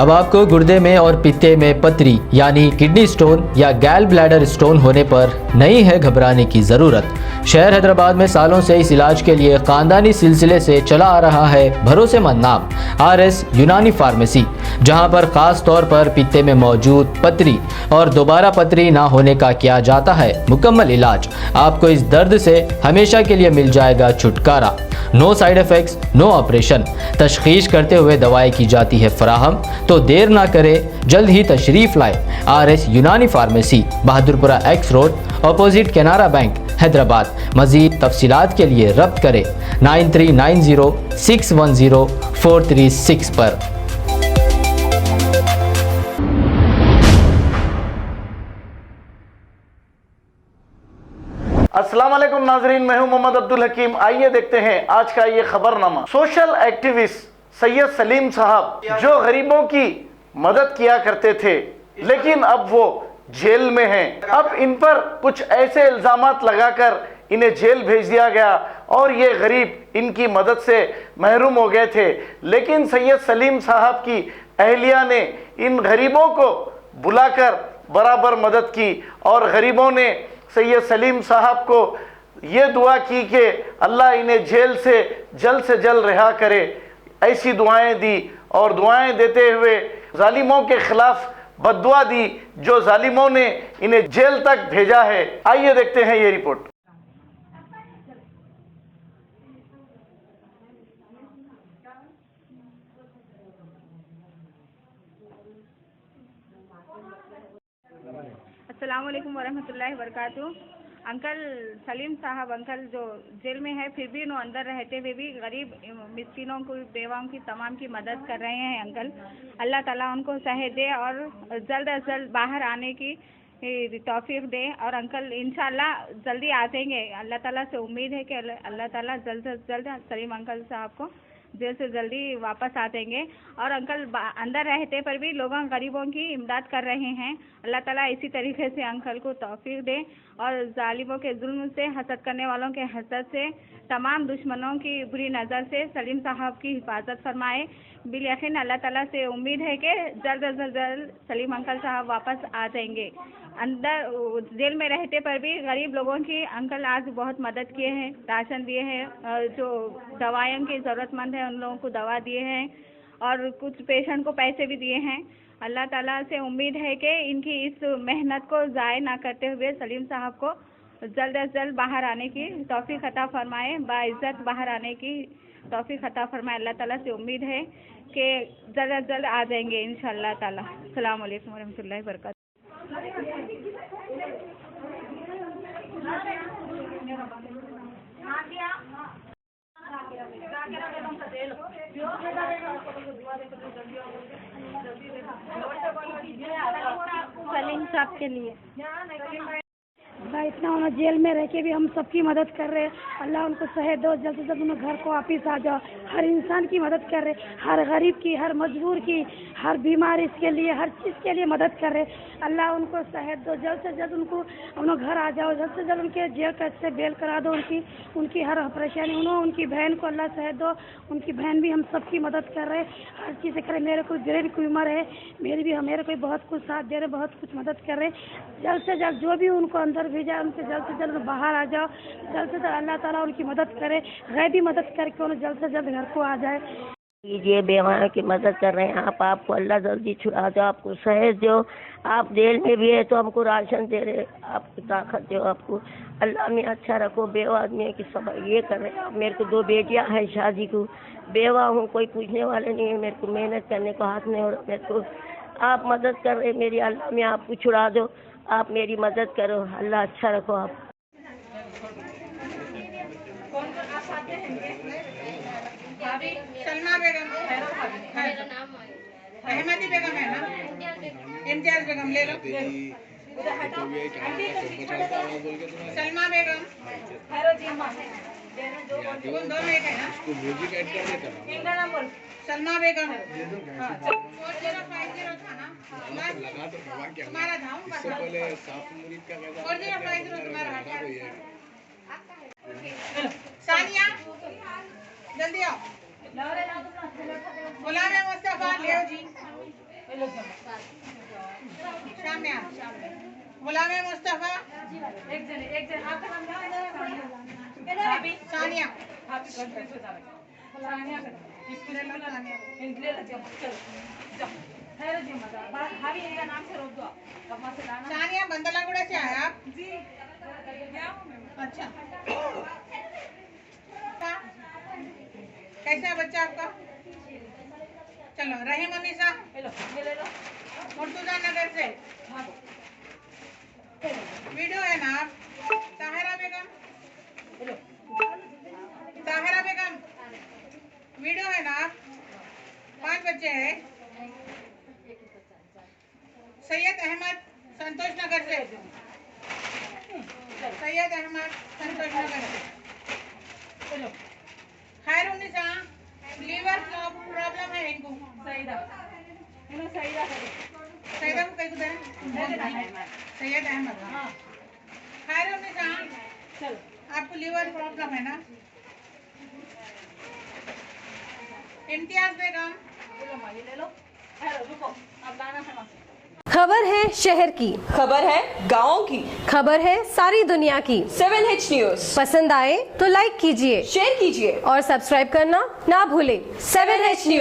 अब आपको गुर्दे में और पित्ते में पथरी यानी किडनी स्टोन या गैल ब्लैडर स्टोन होने पर नहीं है घबराने की ज़रूरत। शहर हैदराबाद में सालों से इस इलाज के लिए खानदानी सिलसिले से चला आ रहा है भरोसेमंद नाम RS यूनानी फार्मेसी, जहां पर खास तौर पर पित्ते में मौजूद पथरी और दोबारा पथरी ना होने का किया जाता है मुकम्मल इलाज। आपको इस दर्द से हमेशा के लिए मिल जाएगा छुटकारा। No side effects, no operation, तशखीस करते हुए दवाएं की जाती है फराहम। तो देर ना करें, जल्द ही तशरीफ़ लाए RS यूनानी pharmacy, Bahadurpura X road, opposite Canara bank, Hyderabad. मज़ीद तफसीलात के लिए रब्त करें 9390610436 पर। अस्सलाम वालेकुम नाजरीन, मैं हूं मोहम्मद अब्दुल हकीम। आइए देखते हैं आज का ये खबरनामा। सोशल एक्टिविस्ट सैयद सलीम साहब जो गरीबों की मदद किया करते थे, लेकिन अब वो जेल में हैं। अब इन पर कुछ ऐसे इल्जामात लगाकर इन्हें जेल भेज दिया गया और ये गरीब इनकी मदद से महरूम हो गए थे। लेकिन सैयद सलीम साहब की अहलिया ने इन गरीबों को बुलाकर बराबर मदद की और गरीबों ने सैयद सलीम साहब को ये दुआ की कि अल्लाह इन्हें जेल से जल्द रिहा करे। ऐसी दुआएं दी और दुआएं देते हुए जालिमों के खिलाफ बद्दुआ दी जो जालिमों ने इन्हें जेल तक भेजा है। आइए देखते हैं ये रिपोर्ट। अस्सलाम वालेकुम वरहमतुल्लाहि वबरकातुहू। अंकल सलीम साहब अंकल जो जेल में है, फिर भी उन्होंने अंदर रहते हुए भी गरीब मिस्किनों को, बेवाओं की तमाम की मदद कर रहे हैं। अंकल अल्लाह ताला उनको सेहत दे और जल्द अज जल्द बाहर आने की तौफीक दे। और अंकल इंशाल्लाह जल्दी आ जाएंगे। अल्लाह ताला से उम्मीद है कि अल्लाह ताला जल्द से जल्द सलीम अंकल साहब को जेल से जल्दी वापस आ जाएंगे। और अंकल अंदर रहते पर भी लोगों गरीबों की इमदाद कर रहे हैं। अल्लाह ताला इसी तरीके से अंकल को तौफीक दे और जालिमों के जुल्म से, हसद करने वालों के हसद से, तमाम दुश्मनों की बुरी नज़र से सलीम साहब की हिफाजत फरमाए। बिल यकीन अल्लाह ताला से उम्मीद है कि जल्द से जल्द सलीम अंकल साहब वापस आ जाएंगे। अंदर जेल में रहते पर भी गरीब लोगों की अंकल आज बहुत मदद किए हैं, राशन दिए हैं, जो दवाइयों की ज़रूरतमंद है उन लोगों को दवा दिए हैं और कुछ पेशेंट को पैसे भी दिए हैं। अल्लाह ताला से उम्मीद है कि इनकी इस मेहनत को ज़ाय ना करते हुए सलीम साहब को जल्द अज जल्द बाहर आने की तौफीक अता फरमाए, बाइज़्ज़त बाहर आने की तौफीक अता फरमाए। अल्लाह ताला से उम्मीद है कि जल्द अज जल्द आ जाएंगे इंशाअल्लाह ताला। अस्सलाम वालेकुम वरहमतुल्लाहि वबरकातुहू। सलीम साहब के लिए भाई इतना उन्हें जेल में रह के भी हम सबकी मदद कर रहे हैं। अल्लाह उनको सेहत दो, जल्द से जल्द उन्हें घर को वापिस आ जाओ। हर इंसान की मदद कर रहे, हर गरीब की, हर मजबूर की, हर बीमार इसके लिए, हर चीज़ के लिए मदद कर रहे। अल्लाह उनको सेहत दो, जल्द से जल्द उनको उन्हें घर आ जाओ, जल्द से जल्द उनके जेल कैद से बेल करा दो। उनकी हर परेशानी उनकी बहन को अल्लाह सेहत दो। उनकी बहन भी हम सबकी मदद कर रहे, हर चीज़ से करे। मेरे को उम्र है, मेरे को बहुत कुछ साथ दे रहे, बहुत कुछ मदद कर रहे। जल्द से जल्द जो भी उनको अंदर भेजा उनसे जल्द से जल्द बाहर आ जाओ। जल्द से जल्द अल्लाह ताला उनकी मदद करे, गैबी मदद करके उन्हें जल्द से जल्द घर को आ जाए। कीजिए, बेवाओं की मदद कर रहे हैं आप। आपको अल्लाह जल्दी छुड़ा दो, आपको सेहत दो। आप जेल में भी है तो हमको राशन दे रहे, आपको ताकत दो, आपको अल्लाह में अच्छा रखो। बेवा आदमी की सब ये कर रहे हैं। मेरे को 2 बेटियां हैं, शादी को बेवा हूँ, कोई पूछने वाले नहीं है। मेरे को मेहनत करने को हाथ नहीं हो रहा। मेरे को आप मदद कर रहे मेरी, अल्लाह में आपको छुड़ा दो, आप मेरी मदद करो। अल्लाह अच्छा रखो आप। सलमा बेगम, अहमदी बेगम है ना, इम्तियाज बेगम ले लो। सलमा बेगम, दोनों एक है ना। सलमा बेगम 4050 था ना, तुम्हारा था 4050 तुम्हारा। सानिया जल्दी आओ। गुलाम मुस्तफा ले जी सामने गुलाम मुस्तफा सानिया सानिया बंदलागुड़ा से आया आप जी अच्छा कैसा है बच्चा आपका चलो रहीम अनीसा मुर्तुजा नगर से वीडियो है ना आप ताहिरा बेगम वीडियो है ना आप 5 बच्चे हैं सैयद अहमद संतोष नगर से खैरुन्निसा लीवर प्रॉब्लम है इनको सईदा को कहीं कुछ सैयद अहमद खैरुन्निसा आपको लीवर प्रॉब्लम है ना इम्तियाज बेगम खबर है शहर की, खबर है गाँव की, खबर है सारी दुनिया की। 7H न्यूज पसंद आए तो लाइक कीजिए, शेयर कीजिए और सब्सक्राइब करना ना भूलें। 7H news.